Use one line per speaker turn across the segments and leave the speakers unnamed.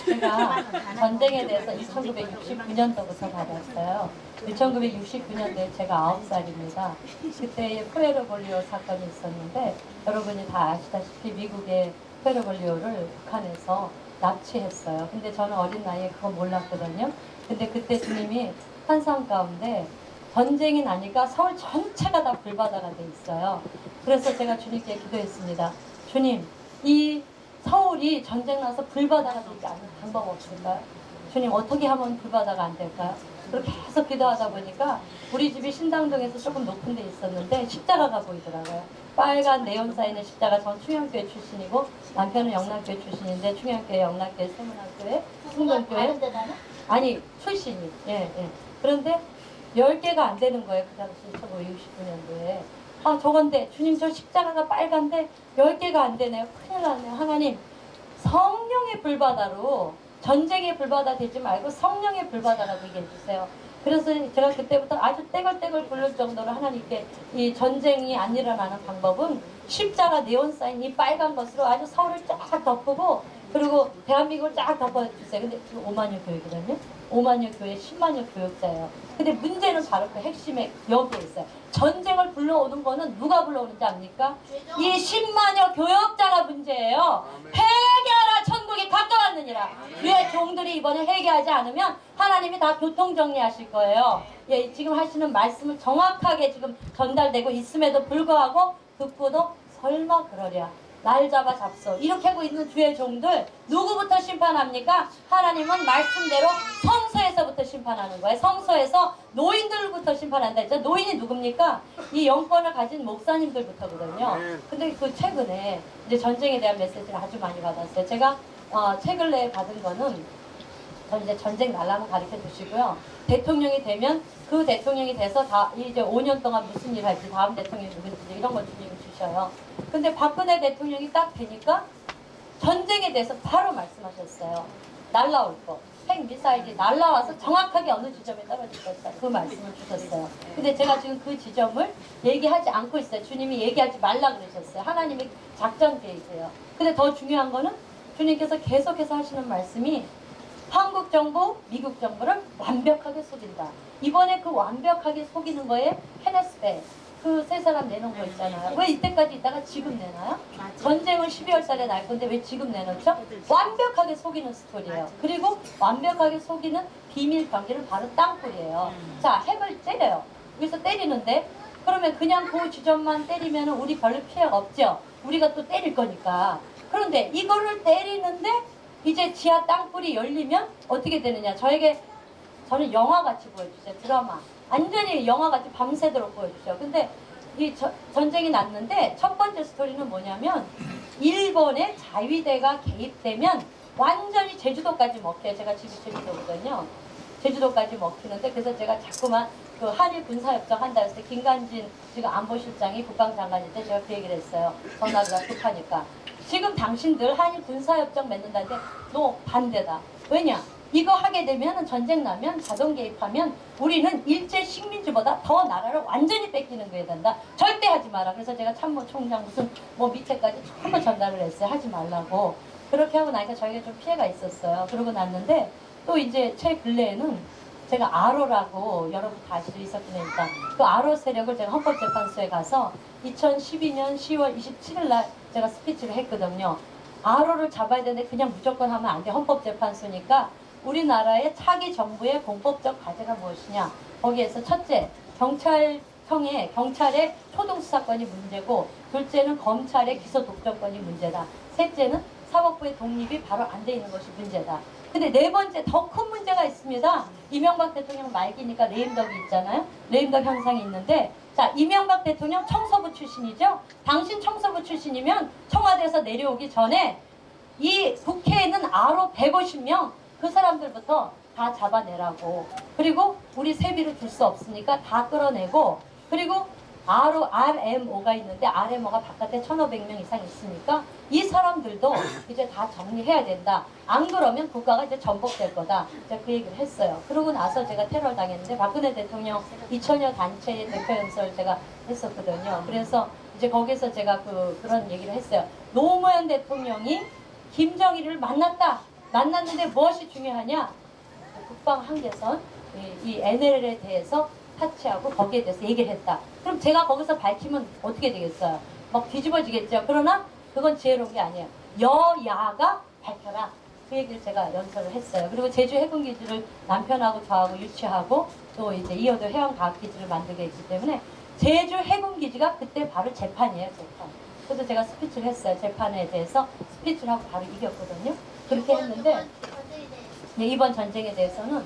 제가 전쟁에 대해서 1969년도부터 받았어요. 1969년도에 제가 9살입니다. 그때 포에르볼리오 사건이 있었는데 여러분이 다 아시다시피 미국의 포에르볼리오를 북한에서 납치했어요. 근데 저는 어린 나이에 그거 몰랐거든요. 근데 그때 주님이 환상 가운데 전쟁이 나니까 서울 전체가 다 불바다가 돼 있어요. 그래서 제가 주님께 기도했습니다. 주님, 이 서울이 전쟁 나서 불바다가 되지 않는 방법 없을까요? 주님, 어떻게 하면 불바다가 안 될까요? 그렇게 계속 기도하다 보니까 우리 집이 신당동에서 조금 높은 데 있었는데 십자가가 보이더라고요. 빨간 네온 사인의 십자가. 전 충영교회 출신이고 남편은 영락교회 출신인데 충영교회, 영락교회, 세문학교회, 승동교회 아니 출신이 그런데 10개가 안 되는 거예요. 그 당시 1969년도에 아 저건데 주님 저 십자가가 빨간데 10개가 안 되네요. 큰일 났네요. 하나님 성령의 불바다로 전쟁의 불바다 되지 말고 성령의 불바다라고 얘기해 주세요. 그래서 제가 그때부터 아주 떼걸떼걸 부를 정도로 하나님께 이 전쟁이 안 일어나는 방법은 십자가 네온 사인 이 빨간 것으로 아주 서울을 쫙 덮고 그리고 대한민국을 쫙 덮어주세요. 근데 5만여 교육이거든요. 5만여 교회 10만여 교육자예요. 근데 문제는 바로 그 핵심에 여기에 있어요. 전쟁을 불러오는 거는 누가 불러오는지 압니까? 이 10만여 교역자가 문제예요. 회개하라 천국이 가까웠느니라. 왜 종들이 이번에 회개하지 않으면 하나님이 다 교통정리하실 거예요. 예, 지금 하시는 말씀을 정확하게 지금 전달되고 있음에도 불구하고 듣고도 설마 그러랴. 날 잡아 잡소. 이렇게 하고 있는 주의 종들 누구부터 심판합니까? 하나님은 말씀대로 성소에서부터 심판하는 거예요. 성소에서 노인들부터 심판한다 했죠. 노인이 누굽니까? 이 영권을 가진 목사님들부터거든요. 근데 그 최근에 이제 전쟁에 대한 메시지를 아주 많이 받았어요. 제가 책을 내 받은 거는 전 이제 전쟁 날라면 가르쳐 주시고요. 대통령이 되면 그 대통령이 돼서 다 이제 5년 동안 무슨 일 할지 다음 대통령이 누군지 이런 걸 주님이 주셔요. 근데 박근혜 대통령이 딱 되니까 전쟁에 대해서 바로 말씀하셨어요. 날라올 거. 핵미사일이 날라와서 정확하게 어느 지점에 떨어질 것이다. 그 말씀을 주셨어요. 근데 제가 지금 그 지점을 얘기하지 않고 있어요. 주님이 얘기하지 말라 그러셨어요. 하나님의 작전 계획이에요. 근데 더 중요한 거는 주님께서 계속해서 하시는 말씀이 한국 정부, 미국 정부를 완벽하게 속인다. 이번에 그 완벽하게 속이는 거에 케네스베 그 세 사람 내놓은 거 있잖아요. 왜 이때까지 있다가 지금 내놔요? 전쟁을 12월 달에 날 건데 왜 지금 내놓죠? 완벽하게 속이는 스토리예요. 그리고 완벽하게 속이는 비밀 관계는 바로 땅굴이에요. 자, 핵을 때려요. 여기서 때리는데 그러면 그냥 그 지점만 때리면 우리 별로 피해가 없죠. 우리가 또 때릴 거니까. 그런데 이거를 때리는데 이제 지하 땅굴이 열리면 어떻게 되느냐. 저는 영화같이 보여주세요. 드라마. 완전히 영화같이 밤새도록 보여주세요. 근데 이 전쟁이 났는데 첫 번째 스토리는 뭐냐면 일본의 자위대가 개입되면 완전히 제주도까지 먹혀요. 제가 집이 제주도거든요. 제주도까지 먹히는데 그래서 제가 자꾸만 그 한일 군사협정 한다 했을 때 김관진 지금 안보실장이 국방장관일 때 제가 그 얘기를 했어요. 전화가 급하니까. 지금 당신들 한일 군사협정 맺는다는데 너 반대다. 왜냐? 이거 하게 되면 전쟁 나면 자동 개입하면 우리는 일제 식민지보다 더 나라를 완전히 뺏기는 거에 된다. 절대 하지 마라. 그래서 제가 참모총장 무슨 뭐 밑에까지 전부 전달을 했어요. 하지 말라고. 그렇게 하고 나니까 저희가 좀 피해가 있었어요. 그러고 났는데 또 이제 최근래에는 제가 아로라고 여러분 다 아시죠? 이석기 내니까 그 아로 세력을 제가 헌법재판소에 가서 2012년 10월 27일 날 제가 스피치를 했거든요. 아로를 잡아야 되는데 그냥 무조건 하면 안 돼. 헌법재판소니까 우리나라의 차기 정부의 공법적 과제가 무엇이냐. 거기에서 첫째, 경찰의 초동수사권이 문제고, 둘째는 검찰의 기소 독점권이 문제다. 셋째는 사법부의 독립이 바로 안 돼 있는 것이 문제다. 근데 네 번째 더 큰 문제가 있습니다. 이명박 대통령 말기니까 레임덕이 있잖아요. 레임덕 현상이 있는데, 자, 이명박 대통령 청소부 출신이죠. 당신 청소부 출신이면 청와대에서 내려오기 전에 이 국회에는 아로 150명 그 사람들부터 다 잡아내라고. 그리고 우리 세비를 줄 수 없으니까 다 끌어내고, 그리고 RMO가 있는데 RMO가 바깥에 1,500명 이상 있으니까 이 사람들도 이제 다 정리해야 된다. 안 그러면 국가가 이제 전복될 거다. 제가 그 얘기를 했어요. 그러고 나서 제가 테러를 당했는데 박근혜 대통령 2천여 단체의 대표 연설을 제가 했었거든요. 그래서 이제 거기서 제가 그런 얘기를 했어요. 노무현 대통령이 김정일을 만났다. 만났는데 무엇이 중요하냐? 국방 한계선, 이 NLL에 대해서 타치하고 거기에 대해서 얘기를 했다. 그럼 제가 거기서 밝히면 어떻게 되겠어요? 막 뒤집어지겠죠. 그러나 그건 지혜로운 게 아니에요. 여야가 밝혀라. 그 얘기를 제가 연설을 했어요. 그리고 제주 해군기지를 남편하고 저하고 유치하고 또 이제 이어도 해양과학기지를 만들게 했기 때문에 제주 해군기지가 그때 바로 재판이에요, 재판. 그래서 제가 스피치를 했어요. 재판에 대해서 스피치를 하고 바로 이겼거든요. 그렇게 했는데 이번 전쟁에 대해서는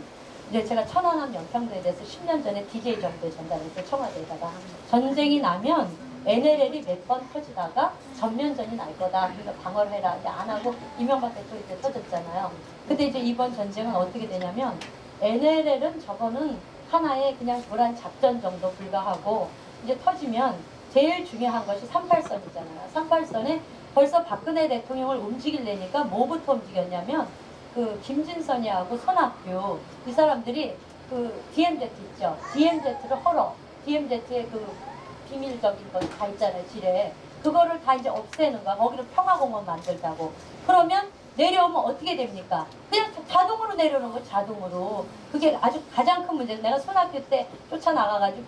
이제 제가 천안함 연평도에 대해서 10년 전에 DJ 정부에 전달했어요. 청와대에다가. 전쟁이 나면 NLL이 몇 번 터지다가 전면전이 날 거다. 그러니까 방어를 해라. 이제 안 하고 이명박 대통령 때 터졌잖아요. 근데 이제 이번 전쟁은 어떻게 되냐면 NLL은 저거는 하나의 그냥 교란 작전 정도 불과하고 이제 터지면 제일 중요한 것이 38선이잖아요. 38선에 벌써 박근혜 대통령을 움직이려니까 뭐부터 움직였냐면 그 김진선이하고 손학규 이 사람들이 그 DMZ 있죠. DMZ를 헐어. DMZ의 그 비밀적인 거 다 있잖아요. 지뢰. 그거를 다 이제 없애는 거야. 거기를 평화공원 만들자고. 그러면 내려오면 어떻게 됩니까? 그냥 자동으로 내려오는 거 자동으로. 그게 아주 가장 큰 문제예요. 내가 손학규 때 쫓아나가가지고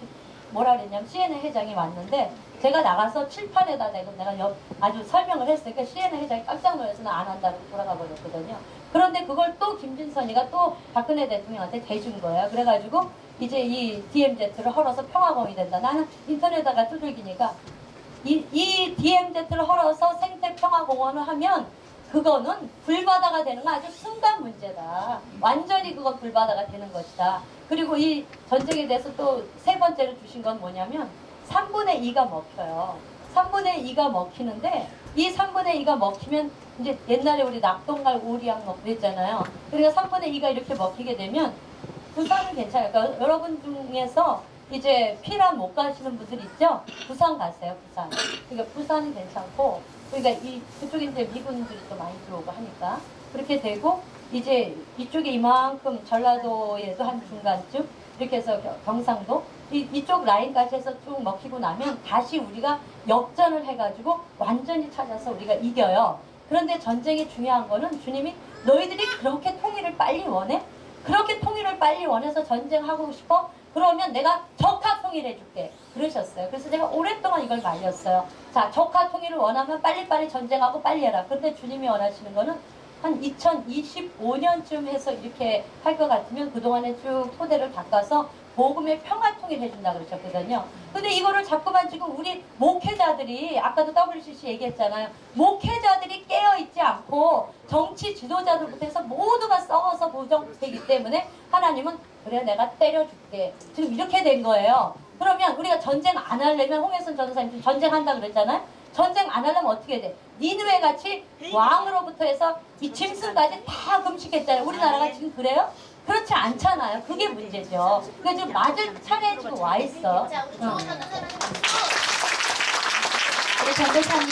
뭐라 그랬냐면 CNN 회장이 왔는데 제가 나가서 칠판에다 내가 아주 설명을 했으니까 CNN 회장이 깜짝 놀라서 나 안 한다고 돌아가 버렸거든요. 그런데 그걸 또 김진선이가 또 박근혜 대통령한테 대준 거예요. 그래가지고 이제 이 DMZ를 헐어서 평화공원이 된다. 나는 인터넷에다가 두들기니까 이 DMZ를 헐어서 생태평화공원을 하면 그거는 불바다가 되는 건 아주 순간 문제다. 완전히 그건 불바다가 되는 것이다. 그리고 이 전쟁에 대해서 또 세 번째로 주신 건 뭐냐면 3분의 2가 먹혀요. 3분의 2가 먹히는데 이 3분의 2가 먹히면 이제 옛날에 우리 낙동갈 오리약 먹고 그랬잖아요. 그러니까 3분의 2가 이렇게 먹히게 되면 부산은 괜찮아요. 그러니까 여러분 중에서 이제 피란 못 가시는 분들 있죠? 부산 가세요, 부산. 그러니까 부산은 괜찮고, 그러니까 그쪽에 이제 미군들이 또 많이 들어오고 하니까. 그렇게 되고, 이제 이쪽에 이만큼 전라도에도 한 중간쯤, 이렇게 해서 경상도, 이쪽 라인까지 해서 쭉 먹히고 나면 다시 우리가 역전을 해가지고 완전히 찾아서 우리가 이겨요. 그런데 전쟁이 중요한 거는 주님이 너희들이 그렇게 통일을 빨리 원해? 그렇게 통일을 빨리 원해서 전쟁하고 싶어? 그러면 내가 적화 통일해줄게. 그러셨어요. 그래서 제가 오랫동안 이걸 말렸어요. 자, 적화 통일을 원하면 빨리빨리 전쟁하고 빨리 해라. 그런데 주님이 원하시는 거는 한 2025년쯤 해서 이렇게 할 것 같으면 그동안에 쭉 토대를 닦아서 복음의 평화 통일 해준다 그러셨거든요. 근데 이거를 자꾸만 지금 우리 목회자들이 아까도 WCC 얘기했잖아요. 목회자들이 깨어있지 않고 정치 지도자들부터 해서 모두가 썩어서 보정되기 때문에 하나님은 그래 내가 때려줄게. 지금 이렇게 된 거예요. 그러면 우리가 전쟁 안 하려면 홍혜선 전도사님 전쟁한다 그랬잖아요. 전쟁 안 하려면 어떻게 돼? 니느웨 같이 왕으로부터 해서 이 짐승까지 다 금식했잖아요. 우리나라가 지금 그래요? 그렇지 않잖아요. 그게 문제죠. 그게 지금 맞을 차례에 지금 와 있어.
우리 전도사님